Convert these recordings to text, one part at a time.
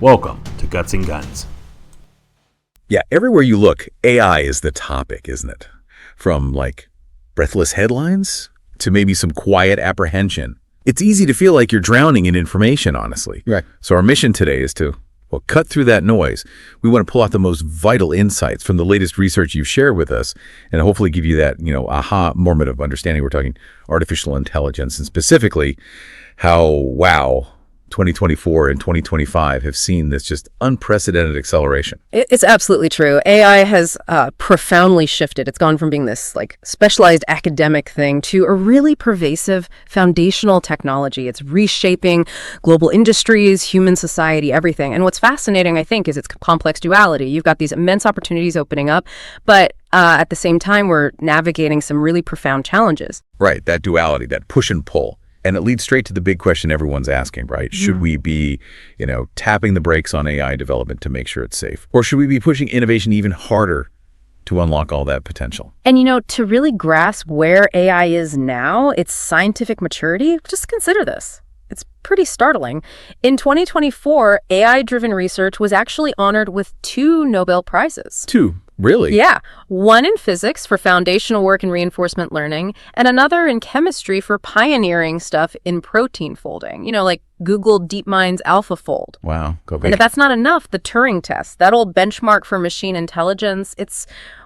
Welcome to Guts and Guns. Yeah, everywhere you look, AI is the topic, isn't it? From breathless headlines to maybe some quiet apprehension. It's easy to feel like you're drowning in information, honestly. Right. So our mission today is to, cut through that noise. We want to pull out the most vital insights from the latest research you've shared with us and hopefully give you that, aha moment of understanding. We're talking artificial intelligence and specifically how, 2024 and 2025 have seen this just unprecedented acceleration. It's absolutely true. AI has profoundly shifted. It's gone from being this specialized academic thing to a really pervasive foundational technology. It's reshaping global industries, human society, everything. And what's fascinating, I think, is its complex duality. You've got these immense opportunities opening up, but at the same time, we're navigating some really profound challenges. Right, that duality, that push and pull. And it leads straight to the big question everyone's asking, right? Should we be, tapping the brakes on AI development to make sure it's safe? Or should we be pushing innovation even harder to unlock all that potential? And, to really grasp where AI is now, its scientific maturity, just consider this. It's pretty startling. In 2024, AI-driven research was actually honored with 2 Nobel Prizes. 2? Really? Yeah. One in physics for foundational work in reinforcement learning, and another in chemistry for pioneering stuff in protein folding, like Google DeepMind's AlphaFold. Wow. Go big. And if that's not enough, the Turing test, that old benchmark for machine intelligence,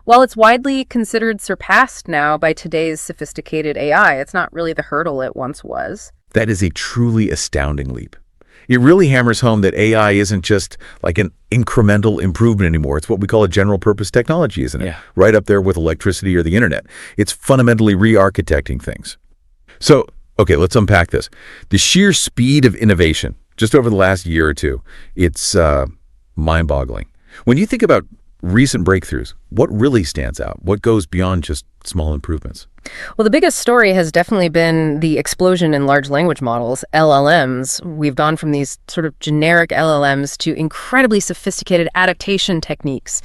while it's widely considered surpassed now by today's sophisticated AI, it's not really the hurdle it once was. That is a truly astounding leap. It really hammers home that AI isn't just like an incremental improvement anymore. It's what we call a general purpose technology, isn't it? Yeah. Right up there with electricity or the internet. It's fundamentally re-architecting things. So, okay, let's unpack this. The sheer speed of innovation, just over the last year or two, it's mind-boggling. When you think about recent breakthroughs, what really stands out? What goes beyond just small improvements? Well, the biggest story has definitely been the explosion in large language models, LLMs. We've gone from these sort of generic LLMs to incredibly sophisticated adaptation techniques,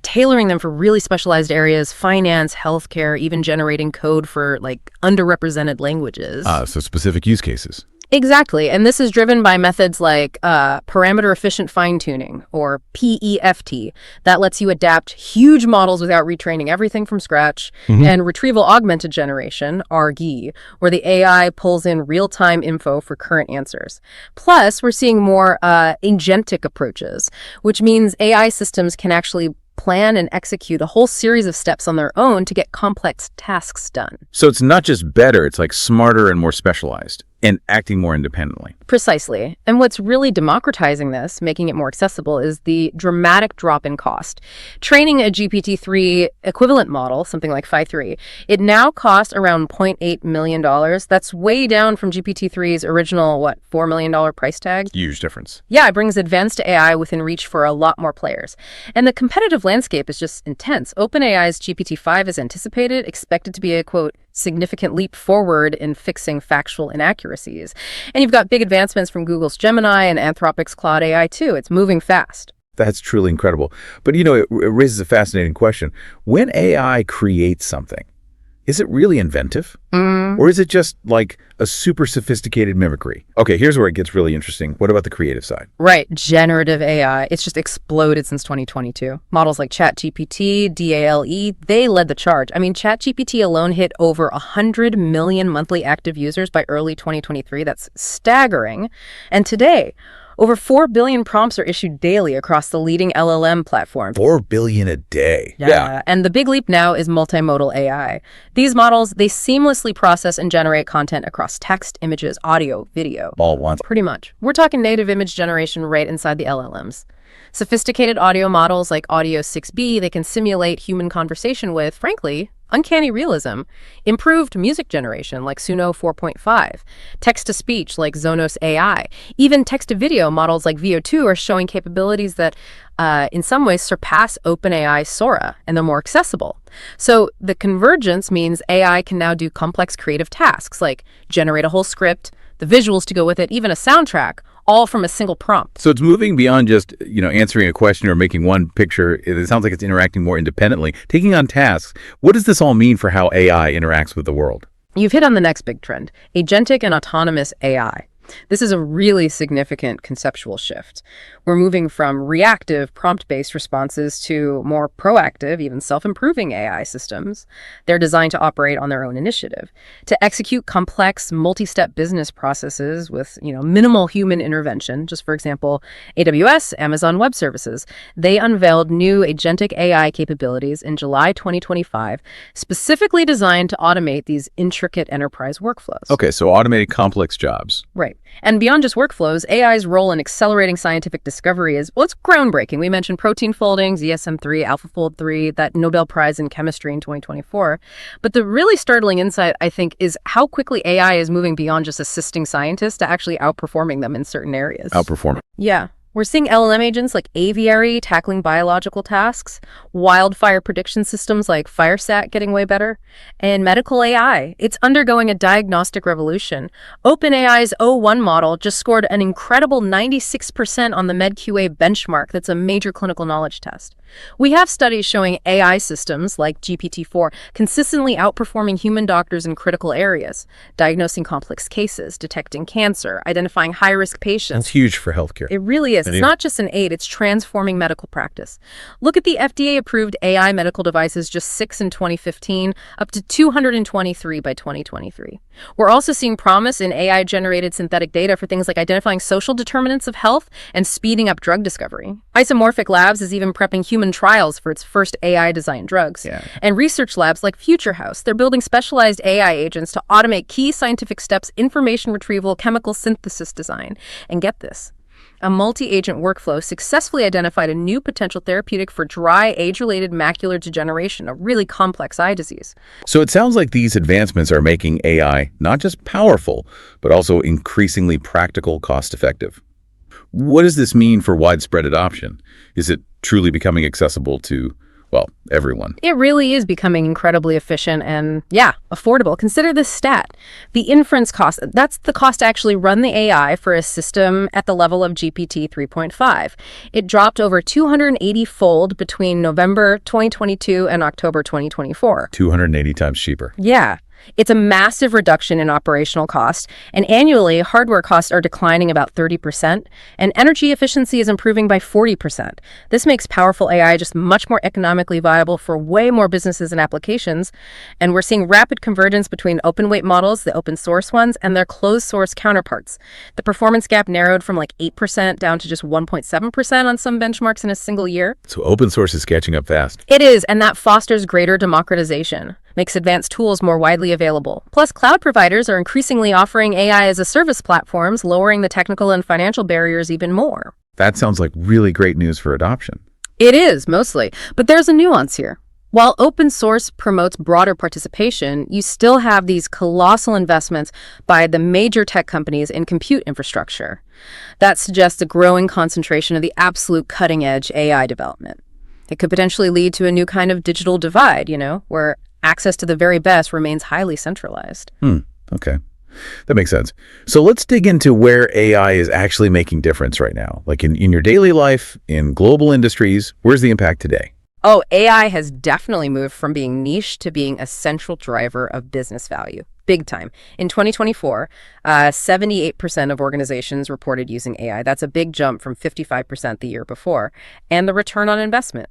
tailoring them for really specialized areas, finance, healthcare, even generating code for underrepresented languages. So specific use cases. Exactly. And this is driven by methods like parameter efficient fine-tuning, or PEFT, that lets you adapt huge models without retraining everything from scratch, and retrieval augmented generation, RAG, where the AI pulls in real-time info for current answers. Plus, we're seeing more agentic approaches, which means AI systems can actually plan and execute a whole series of steps on their own to get complex tasks done. So it's not just better, it's smarter and more specialized and acting more independently. Precisely. And what's really democratizing this, making it more accessible, is the dramatic drop in cost. Training a GPT-3 equivalent model, something like Phi-3, it now costs around $0.8 million. That's way down from GPT-3's original, $4 million price tag? Huge difference. Yeah, it brings advanced AI within reach for a lot more players. And the competitive landscape is just intense. OpenAI's GPT-5 is anticipated, expected to be a, quote, significant leap forward in fixing factual inaccuracies. And you've got big advancements from Google's Gemini and Anthropic's Claude AI too. It's moving fast. That's truly incredible. But it raises a fascinating question. When AI creates something, is it really inventive? Or is it just a super sophisticated mimicry? Okay, here's where it gets really interesting. What about the creative side? Right, generative AI. It's just exploded since 2022. Models like ChatGPT, DALE, they led the charge. I mean, ChatGPT alone hit over 100 million monthly active users by early 2023. That's staggering. And today, over 4 billion prompts are issued daily across the leading LLM platforms. 4 billion a day. Yeah. And the big leap now is multimodal AI. These models, they seamlessly process and generate content across text, images, audio, video. All at once. Pretty much. We're talking native image generation right inside the LLMs. Sophisticated audio models like Audio 6B, they can simulate human conversation with, frankly, uncanny realism, improved music generation like Suno 4.5, text-to-speech like Zonos AI, even text-to-video models like VO2 are showing capabilities that in some ways surpass OpenAI's Sora, and they're more accessible. So the convergence means AI can now do complex creative tasks like generate a whole script, the visuals to go with it, even a soundtrack, all from a single prompt. So it's moving beyond just, answering a question or making one picture. It sounds like it's interacting more independently, taking on tasks. What does this all mean for how AI interacts with the world? You've hit on the next big trend, agentic and autonomous AI. This is a really significant conceptual shift. We're moving from reactive, prompt-based responses to more proactive, even self-improving AI systems. They're designed to operate on their own initiative, to execute complex, multi-step business processes with, minimal human intervention. Just for example, AWS, Amazon Web Services, they unveiled new agentic AI capabilities in July 2025, specifically designed to automate these intricate enterprise workflows. Okay, so automating complex jobs. Right. And beyond just workflows, AI's role in accelerating scientific discovery is, it's groundbreaking. We mentioned protein folding, ZSM3, AlphaFold 3, that Nobel Prize in chemistry in 2024. But the really startling insight, I think, is how quickly AI is moving beyond just assisting scientists to actually outperforming them in certain areas. Outperforming. Yeah. We're seeing LLM agents like Aviary tackling biological tasks, wildfire prediction systems like FireSat getting way better, and medical AI. It's undergoing a diagnostic revolution. OpenAI's O1 model just scored an incredible 96% on the MedQA benchmark. That's a major clinical knowledge test. We have studies showing AI systems like GPT-4 consistently outperforming human doctors in critical areas, diagnosing complex cases, detecting cancer, identifying high-risk patients. That's huge for healthcare. It really is. It's not just an aid, it's transforming medical practice. Look at the FDA-approved AI medical devices, just 6 in 2015, up to 223 by 2023. We're also seeing promise in AI-generated synthetic data for things like identifying social determinants of health and speeding up drug discovery. Isomorphic Labs is even prepping human trials for its first AI-designed drugs. And research labs like Future House, they're building specialized AI agents to automate key scientific steps, information retrieval, chemical synthesis design. And get this. A multi-agent workflow successfully identified a new potential therapeutic for dry, age-related macular degeneration, a really complex eye disease. So it sounds like these advancements are making AI not just powerful, but also increasingly practical, cost-effective. What does this mean for widespread adoption? Is it truly becoming accessible to, everyone? It really is becoming incredibly efficient and, affordable. Consider this stat. The inference cost, that's the cost to actually run the AI for a system at the level of GPT 3.5. It dropped over 280-fold between November 2022 and October 2024. 280 times cheaper. Yeah. It's a massive reduction in operational cost, and annually, hardware costs are declining about 30%, and energy efficiency is improving by 40%. This makes powerful AI just much more economically viable for way more businesses and applications, and we're seeing rapid convergence between open-weight models, the open-source ones, and their closed-source counterparts. The performance gap narrowed from 8% down to just 1.7% on some benchmarks in a single year. So open source is catching up fast. It is, and that fosters greater democratization. Makes advanced tools more widely available. Plus, cloud providers are increasingly offering AI as a service platforms, lowering the technical and financial barriers even more. That sounds like really great news for adoption. It is, mostly. But there's a nuance here. While open source promotes broader participation, you still have these colossal investments by the major tech companies in compute infrastructure. That suggests a growing concentration of the absolute cutting-edge AI development. It could potentially lead to a new kind of digital divide, where access to the very best remains highly centralized. Okay. That makes sense. So let's dig into where AI is actually making difference right now. Like in your daily life, in global industries, where's the impact today? Oh, AI has definitely moved from being niche to being a central driver of business value. Big time. In 2024, 78% of organizations reported using AI. That's a big jump from 55% the year before. And the return on investment.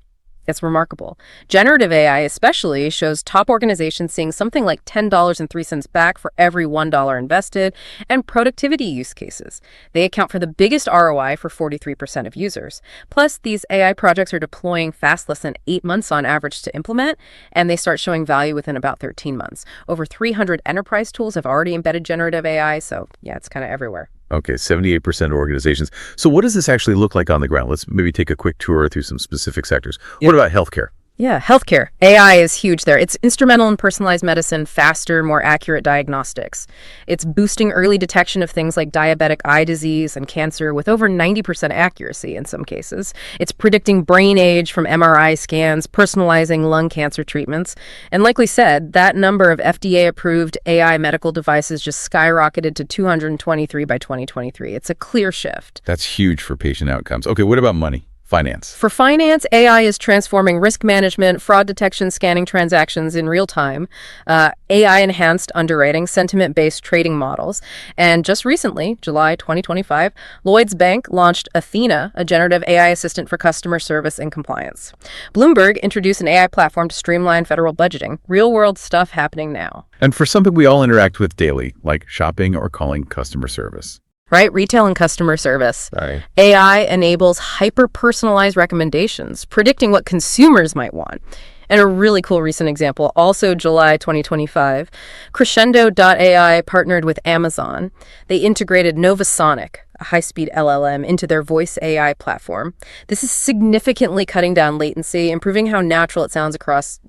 It's remarkable. Generative AI especially shows top organizations seeing something like $10.03 back for every $1 invested, and productivity use cases. They account for the biggest ROI for 43% of users. Plus, these AI projects are deploying fast, less than 8 months on average to implement, and they start showing value within about 13 months. Over 300 enterprise tools have already embedded generative AI, so it's kind of everywhere. Okay, 78% of organizations. So what does this actually look like on the ground? Let's maybe take a quick tour through some specific sectors. What about healthcare? Yeah, healthcare. AI is huge there. It's instrumental in personalized medicine, faster, more accurate diagnostics. It's boosting early detection of things like diabetic eye disease and cancer with over 90% accuracy in some cases. It's predicting brain age from MRI scans, personalizing lung cancer treatments. And like we said, that number of FDA-approved AI medical devices just skyrocketed to 223 by 2023. It's a clear shift. That's huge for patient outcomes. Okay, what about money? finance. For finance, AI is transforming risk management, fraud detection, scanning transactions in real time, AI-enhanced underwriting, sentiment-based trading models. And just recently, July 2025, Lloyds Bank launched Athena, a generative AI assistant for customer service and compliance. Bloomberg introduced an AI platform to streamline federal budgeting. Real-world stuff happening now. And for something we all interact with daily, like shopping or calling customer service. Right? Retail and customer service. Right. AI enables hyper-personalized recommendations, predicting what consumers might want. And a really cool recent example, also July 2025, Crescendo.ai partnered with Amazon. They integrated Novasonic, a high-speed LLM, into their voice AI platform. This is significantly cutting down latency, improving how natural it sounds across,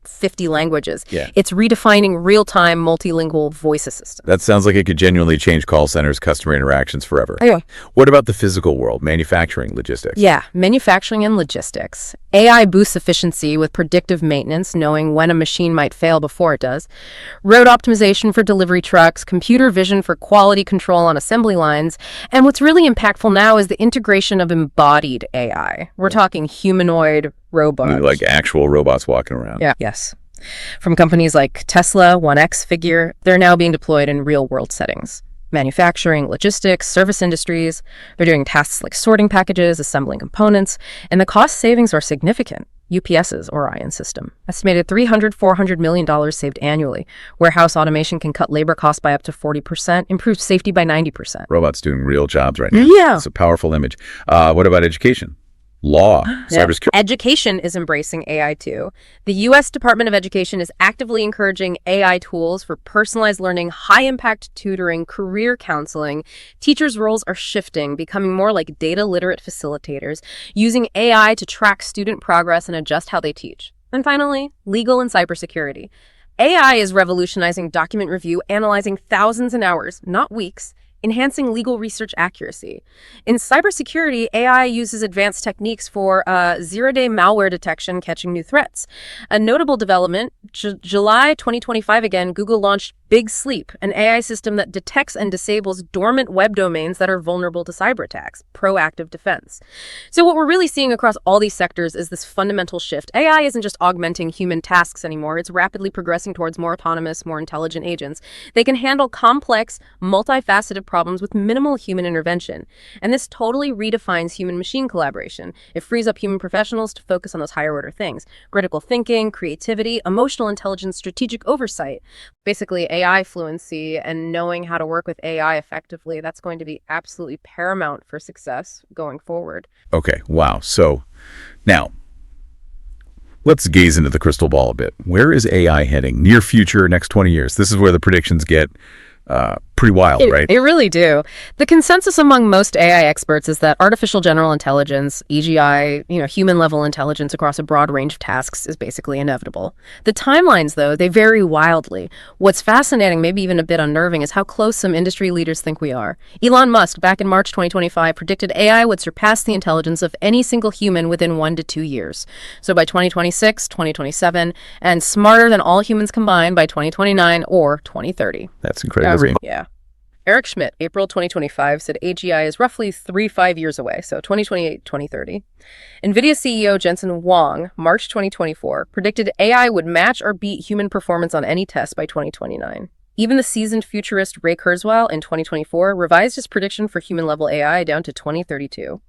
50 languages. Yeah. It's redefining real-time multilingual voice assistant. That sounds like it could genuinely change call centers' customer interactions forever. Yeah. What about the physical world, manufacturing, logistics? Yeah, manufacturing and logistics. AI boosts efficiency with predictive maintenance, knowing when a machine might fail before it does. Road optimization for delivery trucks, computer vision for quality control on assembly lines. And what's really impactful now is the integration of embodied AI. We're talking humanoid robots. Like actual robots walking around. Yeah. Yes. From companies like Tesla, 1X Figure, they're now being deployed in real-world settings. Manufacturing, logistics, service industries. They're doing tasks like sorting packages, assembling components, and the cost savings are significant. UPS's Orion system estimated $300–400 million saved annually. Warehouse automation can cut labor costs by up to 40%, improve safety by 90%. Robots doing real jobs right now. Yeah. It's a powerful image. What about education? Law, cybersecurity. Education is embracing AI too. The U.S. Department of Education is actively encouraging AI tools for personalized learning, high-impact tutoring, career counseling. Teachers' roles are shifting, becoming more like data-literate facilitators, using AI to track student progress and adjust how they teach. And finally, legal and cybersecurity. AI is revolutionizing document review, analyzing thousands of hours, not weeks, enhancing legal research accuracy. In cybersecurity, AI uses advanced techniques for zero-day malware detection, catching new threats. A notable development, July 2025 again, Google launched Big Sleep, an AI system that detects and disables dormant web domains that are vulnerable to cyber attacks, proactive defense. So what we're really seeing across all these sectors is this fundamental shift. AI isn't just augmenting human tasks anymore. It's rapidly progressing towards more autonomous, more intelligent agents. They can handle complex, multifaceted problems with minimal human intervention. And this totally redefines human-machine collaboration. It frees up human professionals to focus on those higher-order things: critical thinking, creativity, emotional intelligence, strategic oversight. Basically, AI fluency and knowing how to work with AI effectively, that's going to be absolutely paramount for success going forward. Okay, wow. So now, let's gaze into the crystal ball a bit. Where is AI heading? Near future, next 20 years. This is where the predictions get pretty wild, right? They really do. The consensus among most AI experts is that artificial general intelligence, AGI, human-level intelligence across a broad range of tasks is basically inevitable. The timelines, though, they vary wildly. What's fascinating, maybe even a bit unnerving, is how close some industry leaders think we are. Elon Musk, back in March 2025, predicted AI would surpass the intelligence of any single human within 1 to 2 years. So by 2026, 2027, and smarter than all humans combined by 2029 or 2030. That's incredible. Yeah. Eric Schmidt, April 2025, said AGI is roughly 3–5 years away, so 2028, 2030. NVIDIA CEO Jensen Huang, March 2024, predicted AI would match or beat human performance on any test by 2029. Even the seasoned futurist Ray Kurzweil in 2024 revised his prediction for human-level AI down to 2032.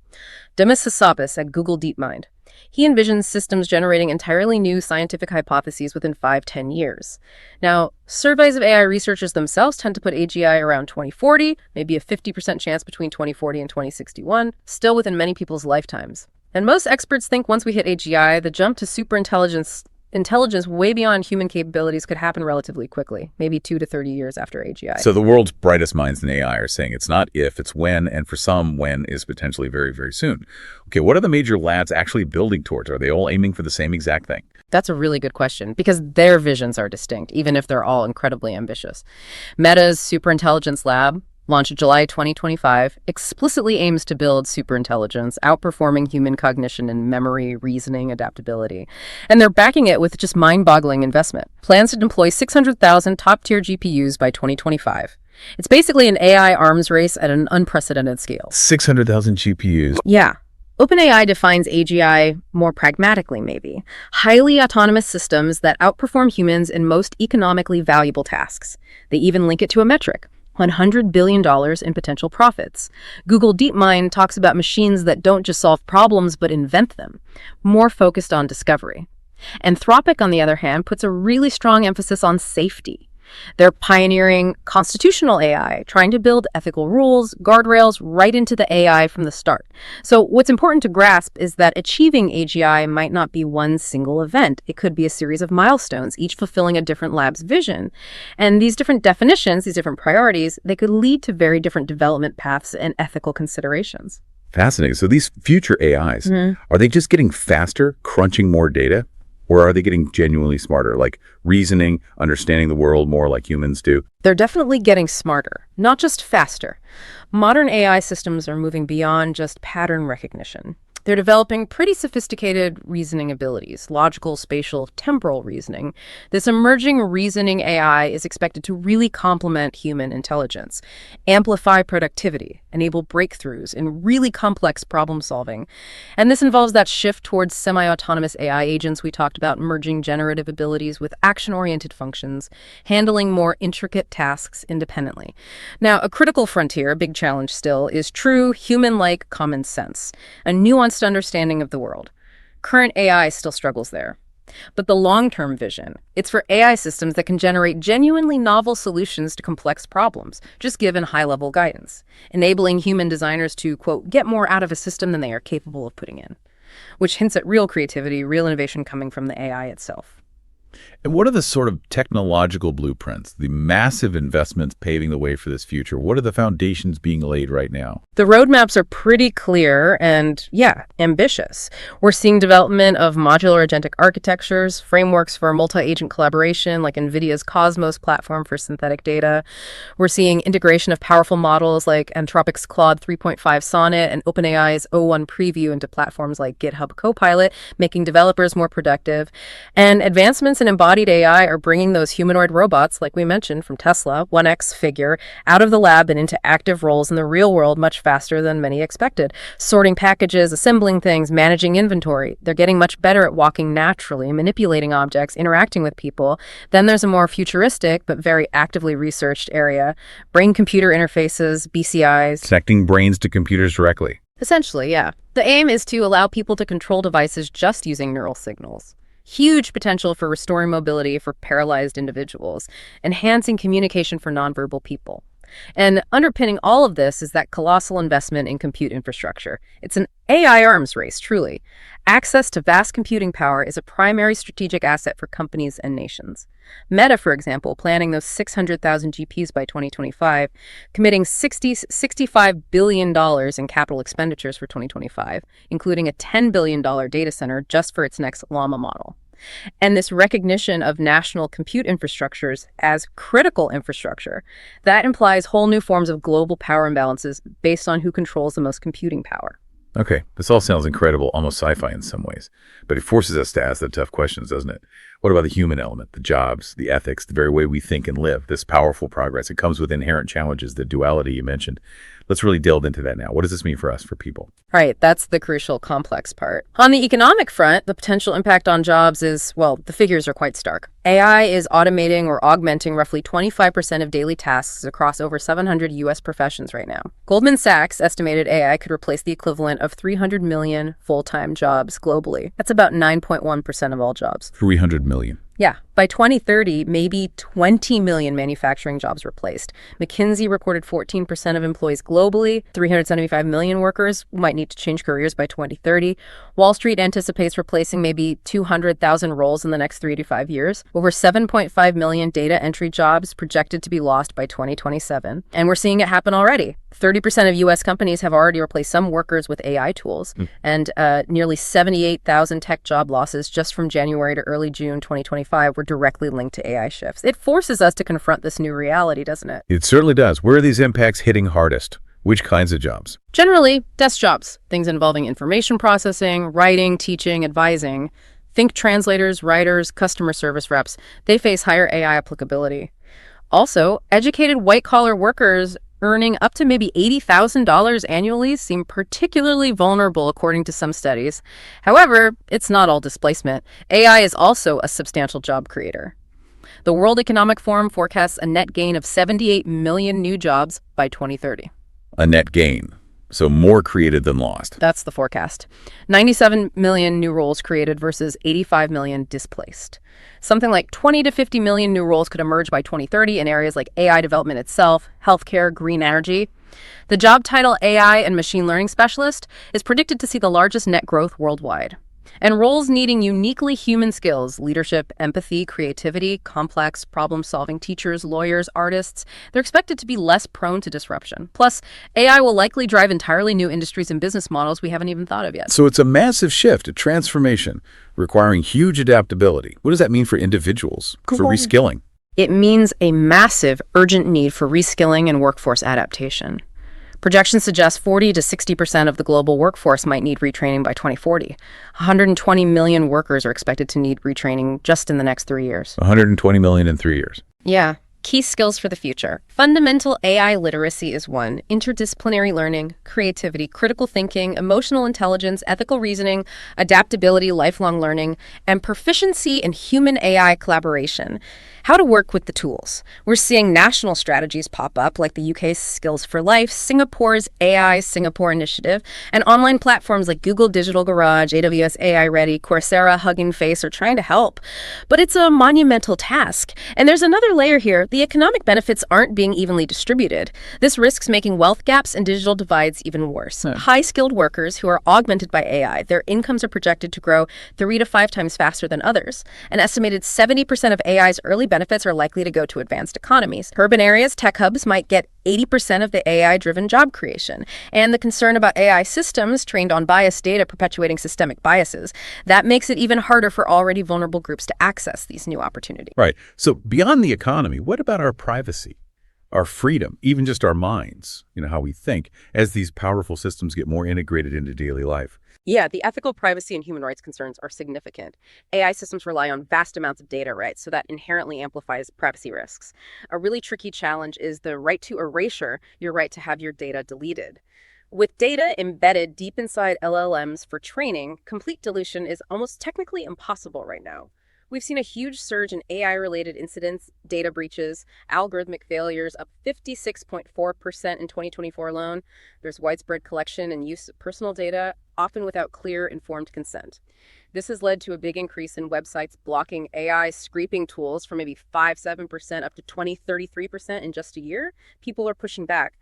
Demis Hassabis at Google DeepMind. He envisions systems generating entirely new scientific hypotheses within 5–10 years. Now, surveys of AI researchers themselves tend to put AGI around 2040, maybe a 50% chance between 2040 and 2061, still within many people's lifetimes. And most experts think once we hit AGI, the jump to superintelligence way beyond human capabilities could happen relatively quickly, maybe 2 to 30 years after AGI. So the world's brightest minds in AI are saying it's not if, it's when, and for some, when is potentially very, very soon. Okay, what are the major labs actually building towards? Are they all aiming for the same exact thing? That's a really good question, because their visions are distinct, even if they're all incredibly ambitious. Meta's Superintelligence Lab, launched July 2025, explicitly aims to build superintelligence, outperforming human cognition in memory, reasoning, adaptability. And they're backing it with just mind-boggling investment. Plans to deploy 600,000 top-tier GPUs by 2025. It's basically an AI arms race at an unprecedented scale. 600,000 GPUs. Yeah. OpenAI defines AGI more pragmatically, maybe. Highly autonomous systems that outperform humans in most economically valuable tasks. They even link it to a metric, $100 billion in potential profits. Google DeepMind talks about machines that don't just solve problems but invent them, more focused on discovery. Anthropic, on the other hand, puts a really strong emphasis on safety. They're pioneering constitutional AI, trying to build ethical rules, guardrails right into the AI from the start. So what's important to grasp is that achieving AGI might not be one single event. It could be a series of milestones, each fulfilling a different lab's vision. And these different definitions, these different priorities, they could lead to very different development paths and ethical considerations. Fascinating. So these future AIs, are they just getting faster, crunching more data? Or are they getting genuinely smarter, like reasoning, understanding the world more like humans do? They're definitely getting smarter, not just faster. Modern AI systems are moving beyond just pattern recognition. They're developing pretty sophisticated reasoning abilities, logical, spatial, temporal reasoning. This emerging reasoning AI is expected to really complement human intelligence, amplify productivity, enable breakthroughs in really complex problem solving. And this involves that shift towards semi-autonomous AI agents we talked about, merging generative abilities with action-oriented functions, handling more intricate tasks independently. Now, a critical frontier, a big challenge still, is true human-like common sense, a nuanced understanding of the world. Current AI still struggles there. But the long-term vision, it's for AI systems that can generate genuinely novel solutions to complex problems, just given high-level guidance, enabling human designers to, quote, get more out of a system than they are capable of putting in, which hints at real creativity, real innovation coming from the AI itself. And what are the sort of technological blueprints, the massive investments paving the way for this future? What are the foundations being laid right now? The roadmaps are pretty clear and, ambitious. We're seeing development of modular agentic architectures, frameworks for multi-agent collaboration, like NVIDIA's Cosmos platform for synthetic data. We're seeing integration of powerful models like Anthropic's Claude 3.5 Sonnet and OpenAI's O1 Preview into platforms like GitHub Copilot, making developers more productive. And advancements in embodied AI are bringing those humanoid robots, like we mentioned from Tesla, 1X figure, out of the lab and into active roles in the real world much faster than many expected. Sorting packages, assembling things, managing inventory. They're getting much better at walking naturally, manipulating objects, interacting with people. Then there's a more futuristic but very actively researched area, brain-computer interfaces, BCIs. Connecting brains to computers directly. Essentially, yeah. The aim is to allow people to control devices just using neural signals. Huge potential for restoring mobility for paralyzed individuals, enhancing communication for nonverbal people. And underpinning all of this is that colossal investment in compute infrastructure. It's an AI arms race, truly. Access to vast computing power is a primary strategic asset for companies and nations. Meta, for example, planning those 600,000 GPs by 2025, committing $65 billion in capital expenditures for 2025, including a $10 billion data center just for its next Llama model. And this recognition of national compute infrastructures as critical infrastructure, that implies whole new forms of global power imbalances based on who controls the most computing power. Okay, this all sounds incredible, almost sci-fi in some ways, but it forces us to ask the tough questions, doesn't it? What about the human element, the jobs, the ethics, the very way we think and live, this powerful progress? It comes with inherent challenges, the duality you mentioned. Let's really delve into that now. What does this mean for us, for people? Right, that's the crucial complex part. On the economic front, the potential impact on jobs is, well, the figures are quite stark. AI is automating or augmenting roughly 25% of daily tasks across over 700 U.S. professions right now. Goldman Sachs estimated AI could replace the equivalent of 300 million full-time jobs globally. That's about 9.1% of all jobs. 300 million. Yeah, by 2030, maybe 20 million manufacturing jobs replaced. McKinsey reported 14% of employees globally, 375 million workers might need to change careers by 2030. Wall Street anticipates replacing maybe 200,000 roles in the next 3 to 5 years. Over 7.5 million data entry jobs projected to be lost by 2027. And we're seeing it happen already. 30% of U.S. companies have already replaced some workers with AI tools, and nearly 78,000 tech job losses just from January to early June 2025 were directly linked to AI shifts. It forces us to confront this new reality, doesn't it? It certainly does. Where are these impacts hitting hardest? Which kinds of jobs? Generally, desk jobs, things involving information processing, writing, teaching, advising. Think translators, writers, customer service reps. They face higher AI applicability. Also, educated white-collar workers earning up to maybe $80,000 annually seem particularly vulnerable according to some studies. However, it's not all displacement. AI is also a substantial job creator. The World Economic Forum forecasts a net gain of 78 million new jobs by 2030. A net gain. So more created than lost. That's the forecast. 97 million new roles created versus 85 million displaced. Something like 20 to 50 million new roles could emerge by 2030 in areas like AI development itself, healthcare, green energy. The job title AI and machine learning specialist is predicted to see the largest net growth worldwide. And roles needing uniquely human skills, leadership, empathy, creativity, complex problem-solving teachers, lawyers, artists, they're expected to be less prone to disruption. Plus, AI will likely drive entirely new industries and business models we haven't even thought of yet. So it's a massive shift, a transformation, requiring huge adaptability. What does that mean for individuals, for reskilling? It means a massive, urgent need for reskilling and workforce adaptation. Projections suggest 40 to 60% of the global workforce might need retraining by 2040. 120 million workers are expected to need retraining just in the next 3 years. 120 million in 3 years. Yeah. Key skills for the future. Fundamental AI literacy is one. Interdisciplinary learning, creativity, critical thinking, emotional intelligence, ethical reasoning, adaptability, lifelong learning, and proficiency in human-AI collaboration. How to work with the tools. We're seeing national strategies pop up like the UK's Skills for Life, Singapore's AI Singapore Initiative, and online platforms like Google Digital Garage, AWS AI Ready, Coursera, Hugging Face are trying to help. But it's a monumental task. And there's another layer here. The economic benefits aren't being evenly distributed. This risks making wealth gaps and digital divides even worse. High-skilled workers who are augmented by AI, their incomes are projected to grow 3 to 5 times faster than others. An estimated 70% of AI's early benefits are likely to go to advanced economies. Urban areas, tech hubs might get 80% of the AI-driven job creation. And the concern about AI systems trained on biased data perpetuating systemic biases, that makes it even harder for already vulnerable groups to access these new opportunities. Right. So beyond the economy, what about our privacy, our freedom, even just our minds, how we think, as these powerful systems get more integrated into daily life? Yeah, the ethical, privacy, and human rights concerns are significant. AI systems rely on vast amounts of data, right? So that inherently amplifies privacy risks. A really tricky challenge is the right to erasure, your right to have your data deleted. With data embedded deep inside LLMs for training, complete deletion is almost technically impossible right now. We've seen a huge surge in AI-related incidents, data breaches, algorithmic failures up 56.4% in 2024 alone. There's widespread collection and use of personal data, often without clear, informed consent. This has led to a big increase in websites blocking AI scraping tools from maybe 5-7% up to 20-33% in just a year. People are pushing back.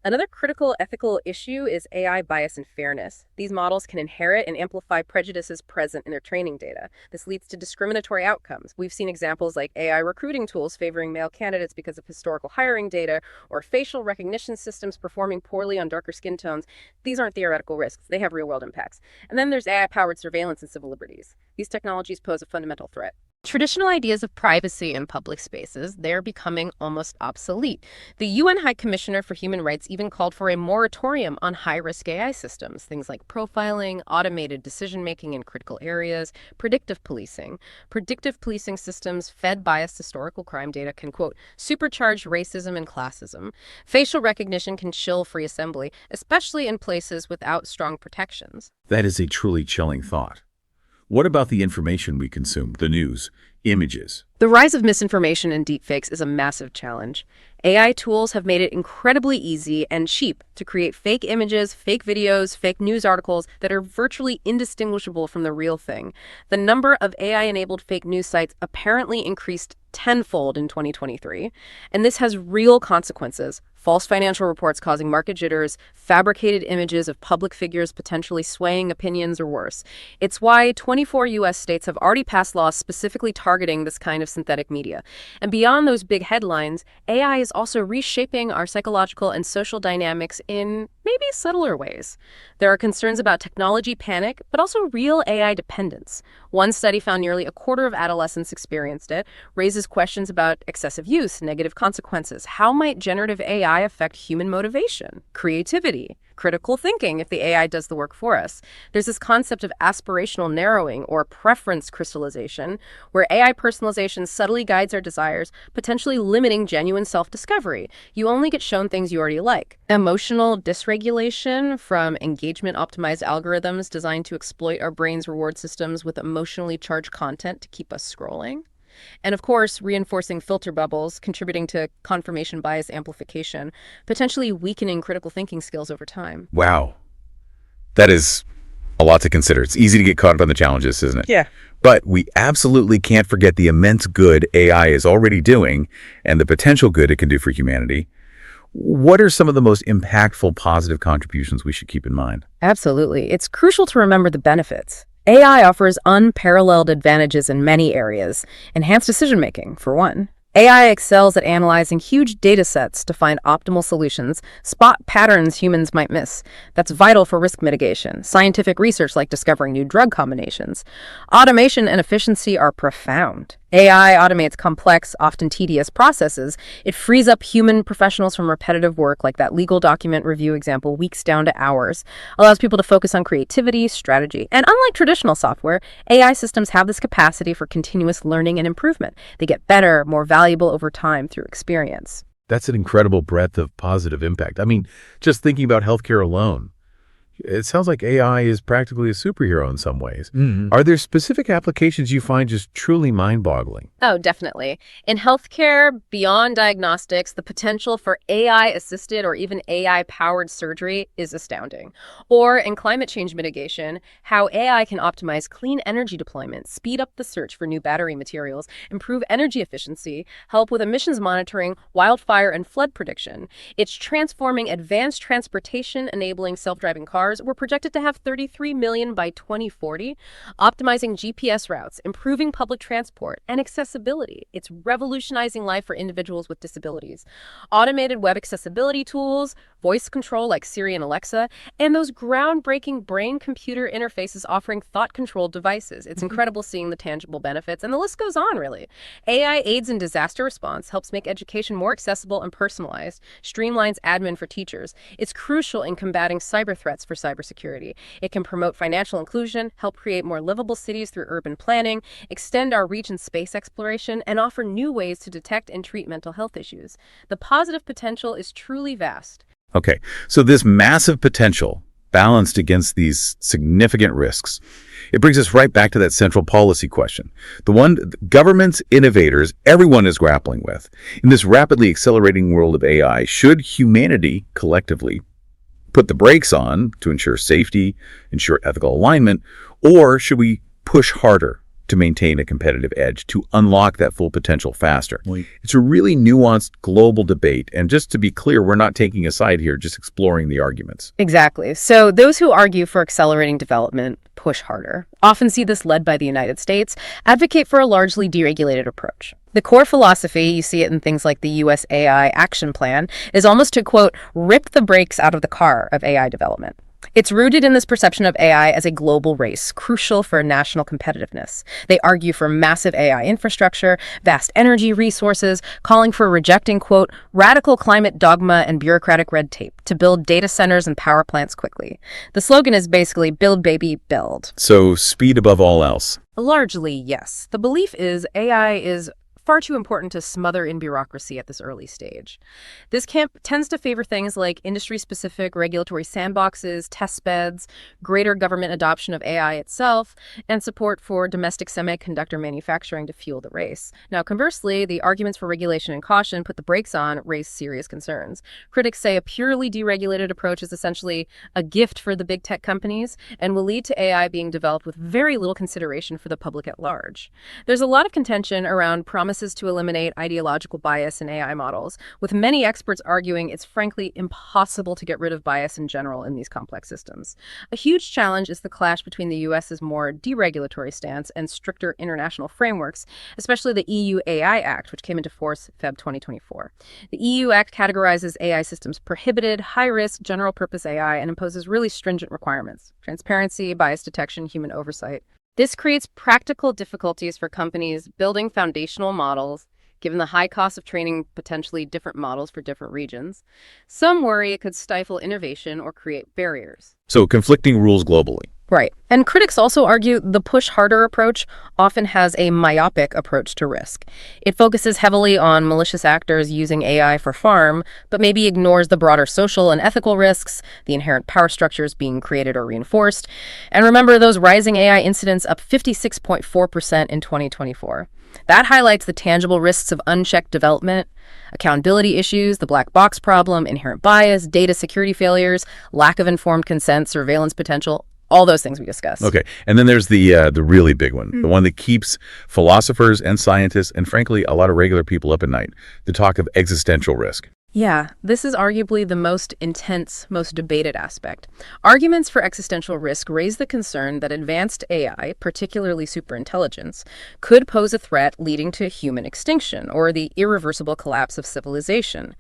Another critical ethical issue is AI bias and fairness. These models can inherit and amplify prejudices present in their training data. This leads to discriminatory outcomes. We've seen examples like AI recruiting tools favoring male candidates because of historical hiring data, or facial recognition systems performing poorly on darker skin tones. These aren't theoretical risks. They have real-world impacts. And then there's AI-powered surveillance and civil liberties. These technologies pose a fundamental threat. Traditional ideas of privacy in public spaces, they're becoming almost obsolete. The UN High Commissioner for Human Rights even called for a moratorium on high-risk AI systems, things like profiling, automated decision-making in critical areas, predictive policing. Predictive policing systems fed biased historical crime data can, quote, supercharge racism and classism. Facial recognition can chill free assembly, especially in places without strong protections. That is a truly chilling thought. What about the information we consume, the news, images? The rise of misinformation and deepfakes is a massive challenge. AI tools have made it incredibly easy and cheap to create fake images, fake videos, fake news articles that are virtually indistinguishable from the real thing. The number of AI-enabled fake news sites apparently increased tenfold in 2023, and this has real consequences. False financial reports causing market jitters, fabricated images of public figures potentially swaying opinions, or worse. It's why 24 U.S. states have already passed laws specifically targeting this kind of synthetic media. And beyond those big headlines, AI is also reshaping our psychological and social dynamics in maybe subtler ways. There are concerns about technology panic, but also real AI dependence. One study found nearly a quarter of adolescents experienced it, raises questions about excessive use, negative consequences. How might generative AI affect human motivation, creativity, critical thinking if the AI does the work for us. There's this concept of aspirational narrowing or preference crystallization, where AI personalization subtly guides our desires, potentially limiting genuine self-discovery. You only get shown things you already like. Emotional dysregulation from engagement-optimized algorithms designed to exploit our brain's reward systems with emotionally charged content to keep us scrolling. And of course, reinforcing filter bubbles, contributing to confirmation bias amplification, potentially weakening critical thinking skills over time. Wow. That is a lot to consider. It's easy to get caught up on the challenges, isn't it? Yeah. But we absolutely can't forget the immense good AI is already doing and the potential good it can do for humanity. What are some of the most impactful positive contributions we should keep in mind? Absolutely. It's crucial to remember the benefits. AI offers unparalleled advantages in many areas. Enhanced decision-making, for one. AI excels at analyzing huge data sets to find optimal solutions, spot patterns humans might miss. That's vital for risk mitigation, scientific research like discovering new drug combinations. Automation and efficiency are profound. AI automates complex, often tedious processes. It frees up human professionals from repetitive work, like that legal document review example, weeks down to hours, allows people to focus on creativity, strategy. And unlike traditional software, AI systems have this capacity for continuous learning and improvement. They get better, more valuable over time through experience. That's an incredible breadth of positive impact. I mean, just thinking about healthcare alone, it sounds like AI is practically a superhero in some ways. Are there specific applications you find just truly mind-boggling? Oh, definitely. In healthcare, beyond diagnostics, the potential for AI-assisted or even AI-powered surgery is astounding. Or in climate change mitigation, how AI can optimize clean energy deployment, speed up the search for new battery materials, improve energy efficiency, help with emissions monitoring, wildfire and flood prediction. It's transforming advanced transportation, enabling self-driving cars. We're projected to have 33 million by 2040, optimizing GPS routes, improving public transport, and accessibility. It's revolutionizing life for individuals with disabilities. Automated web accessibility tools, voice control like Siri and Alexa, and those groundbreaking brain-computer interfaces offering thought-controlled devices. It's incredible seeing the tangible benefits, and the list goes on, really. AI aids in disaster response, helps make education more accessible and personalized, streamlines admin for teachers. It's crucial in combating cyber threats for cybersecurity. It can promote financial inclusion, help create more livable cities through urban planning, extend our reach in space exploration, and offer new ways to detect and treat mental health issues. The positive potential is truly vast. Okay, so this massive potential balanced against these significant risks, it brings us right back to that central policy question. The one governments, innovators, everyone is grappling with. In this rapidly accelerating world of AI, should humanity collectively put the brakes on to ensure safety, ensure ethical alignment, or should we push harder to maintain a competitive edge, to unlock that full potential faster? It's a really nuanced global debate. And just to be clear, we're not taking a side here, just exploring the arguments. Exactly. So those who argue for accelerating development, push harder, often see this led by the United States, advocate for a largely deregulated approach. The core philosophy, you see it in things like the US AI Action Plan, is almost to, quote, rip the brakes out of the car of AI development. It's rooted in this perception of AI as a global race, crucial for national competitiveness. They argue for massive AI infrastructure, vast energy resources, calling for rejecting, quote, radical climate dogma and bureaucratic red tape to build data centers and power plants quickly. The slogan is basically build, baby, build. So speed above all else. Largely, yes. The belief is AI is far too important to smother in bureaucracy at this early stage. This camp tends to favor things like industry-specific regulatory sandboxes, test beds, greater government adoption of AI itself, and support for domestic semiconductor manufacturing to fuel the race. Now, conversely, the arguments for regulation and caution put the brakes on raise serious concerns. Critics say a purely deregulated approach is essentially a gift for the big tech companies and will lead to AI being developed with very little consideration for the public at large. There's a lot of contention around promises to eliminate ideological bias in AI models, with many experts arguing it's frankly impossible to get rid of bias in general in these complex systems. A huge challenge is the clash between the US's more deregulatory stance and stricter international frameworks, especially the EU AI Act, which came into force Feb 2024. The EU Act categorizes AI systems prohibited, high-risk, general-purpose AI and imposes really stringent requirements: transparency, bias detection, human oversight. This creates practical difficulties for companies building foundational models, given the high cost of training potentially different models for different regions. Some worry it could stifle innovation or create barriers. So conflicting rules globally. Right. And critics also argue the push harder approach often has a myopic approach to risk. It focuses heavily on malicious actors using AI for harm, but maybe ignores the broader social and ethical risks, the inherent power structures being created or reinforced. And remember those rising AI incidents up 56.4% in 2024. That highlights the tangible risks of unchecked development, accountability issues, the black box problem, inherent bias, data security failures, lack of informed consent, surveillance potential, all those things we discussed. Okay, and then there's the really big one, the one that keeps philosophers and scientists and, frankly, a lot of regular people up at night, the talk of existential risk. Yeah, this is arguably the most intense, most debated aspect. Arguments for existential risk raise the concern that advanced AI, particularly superintelligence, could pose a threat leading to human extinction or the irreversible collapse of civilization.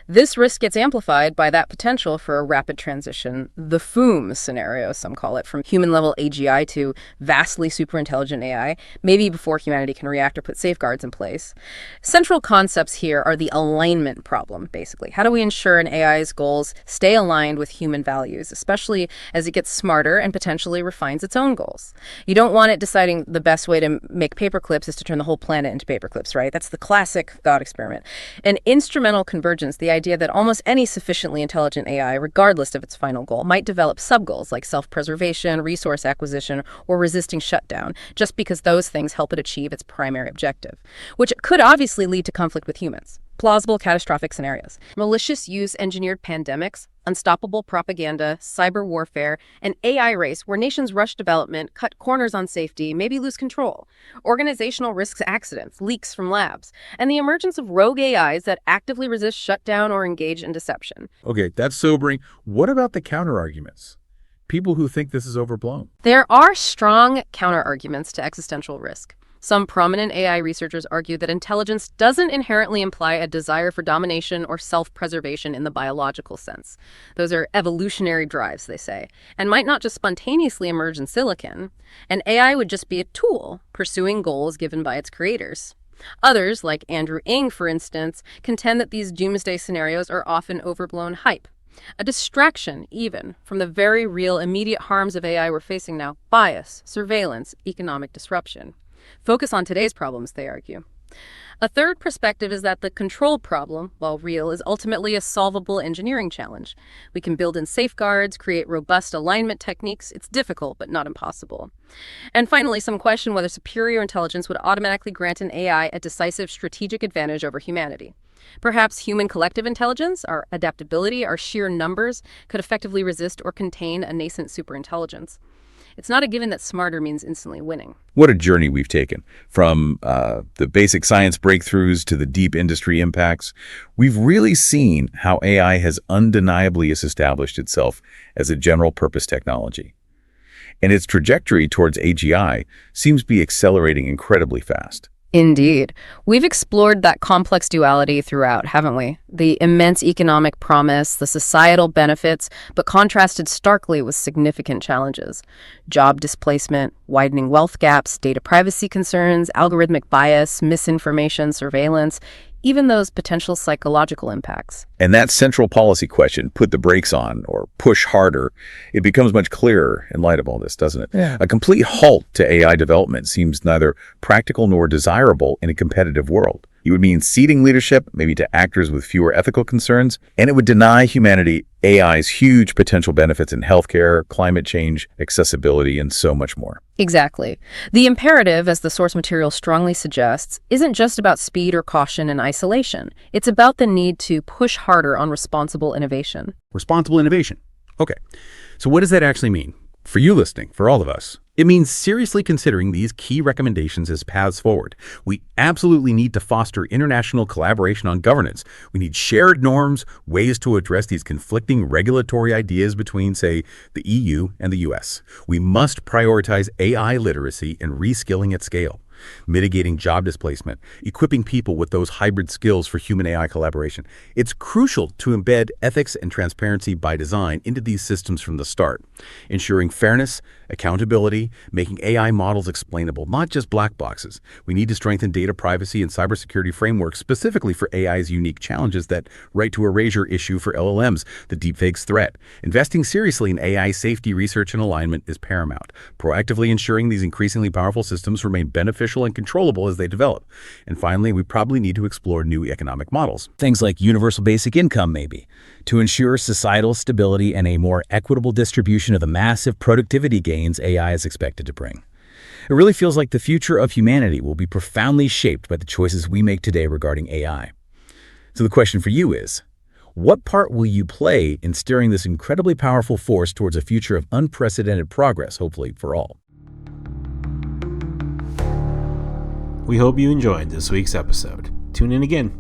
This risk gets amplified by that potential for a rapid transition, the FOOM scenario, some call it, from human-level AGI to vastly superintelligent AI, maybe before humanity can react or put safeguards in place. Central concepts here are the alignment problem, basically. How do we ensure an AI's goals stay aligned with human values, especially as it gets smarter and potentially refines its own goals? You don't want it deciding the best way to make paperclips is to turn the whole planet into paperclips, right? That's the classic thought experiment. An instrumental convergence, the idea that almost any sufficiently intelligent AI, regardless of its final goal, might develop subgoals like self-preservation, resource acquisition, or resisting shutdown, just because those things help it achieve its primary objective, which could obviously lead to conflict with humans. Plausible catastrophic scenarios. Malicious use engineered pandemics, unstoppable propaganda, cyber warfare, an AI race where nations rush development, cut corners on safety, maybe lose control, organizational risks accidents, leaks from labs, and the emergence of rogue AIs that actively resist shutdown or engage in deception. Okay, that's sobering. What about the counterarguments? People who think this is overblown. There are strong counterarguments to existential risk. Some prominent AI researchers argue that intelligence doesn't inherently imply a desire for domination or self-preservation in the biological sense. Those are evolutionary drives, they say, and might not just spontaneously emerge in silicon. An AI would just be a tool pursuing goals given by its creators. Others, like Andrew Ng, for instance, contend that these doomsday scenarios are often overblown hype. A distraction, even, from the very real immediate harms of AI we're facing now: bias, surveillance, economic disruption. Focus on today's problems, they argue. A third perspective is that the control problem, while real, is ultimately a solvable engineering challenge. We can build in safeguards, create robust alignment techniques. It's difficult, but not impossible. And finally, some question whether superior intelligence would automatically grant an AI a decisive strategic advantage over humanity. Perhaps human collective intelligence, our adaptability, our sheer numbers, could effectively resist or contain a nascent superintelligence. It's not a given that smarter means instantly winning. What a journey we've taken, from the basic science breakthroughs to the deep industry impacts. We've really seen how AI has undeniably established itself as a general-purpose technology. And its trajectory towards AGI seems to be accelerating incredibly fast. Indeed. We've explored that complex duality throughout, haven't we? The immense economic promise, the societal benefits, but contrasted starkly with significant challenges. Job displacement, widening wealth gaps, data privacy concerns, algorithmic bias, misinformation, surveillance, even those potential psychological impacts. And that central policy question, put the brakes on or push harder, it becomes much clearer in light of all this, doesn't it? Yeah. A complete halt to AI development seems neither practical nor desirable in a competitive world. It would mean ceding leadership, maybe to actors with fewer ethical concerns, and it would deny humanity AI's huge potential benefits in healthcare, climate change, accessibility, and so much more. Exactly. The imperative, as the source material strongly suggests, isn't just about speed or caution and isolation. It's about the need to push harder on responsible innovation. Responsible innovation. Okay, so what does that actually mean? For you listening, for all of us, it means seriously considering these key recommendations as paths forward. We absolutely need to foster international collaboration on governance. We need shared norms, ways to address these conflicting regulatory ideas between, say, the EU and the US. We must prioritize AI literacy and reskilling at scale. mitigating job displacement, equipping people with those hybrid skills for human-AI collaboration. It's crucial to embed ethics and transparency by design into these systems from the start, ensuring fairness, accountability, making AI models explainable, not just black boxes. We need to strengthen data privacy and cybersecurity frameworks specifically for AI's unique challenges, that right to erasure issue for LLMs, the deepfakes threat. Investing seriously in AI safety research and alignment is paramount, proactively ensuring these increasingly powerful systems remain beneficial and controllable as they develop. And finally, we probably need to explore new economic models. Things like universal basic income, maybe, to ensure societal stability and a more equitable distribution of the massive productivity gains AI is expected to bring. It really feels like the future of humanity will be profoundly shaped by the choices we make today regarding AI. So the question for you is, what part will you play in steering this incredibly powerful force towards a future of unprecedented progress, hopefully for all? We hope you enjoyed this week's episode. Tune in again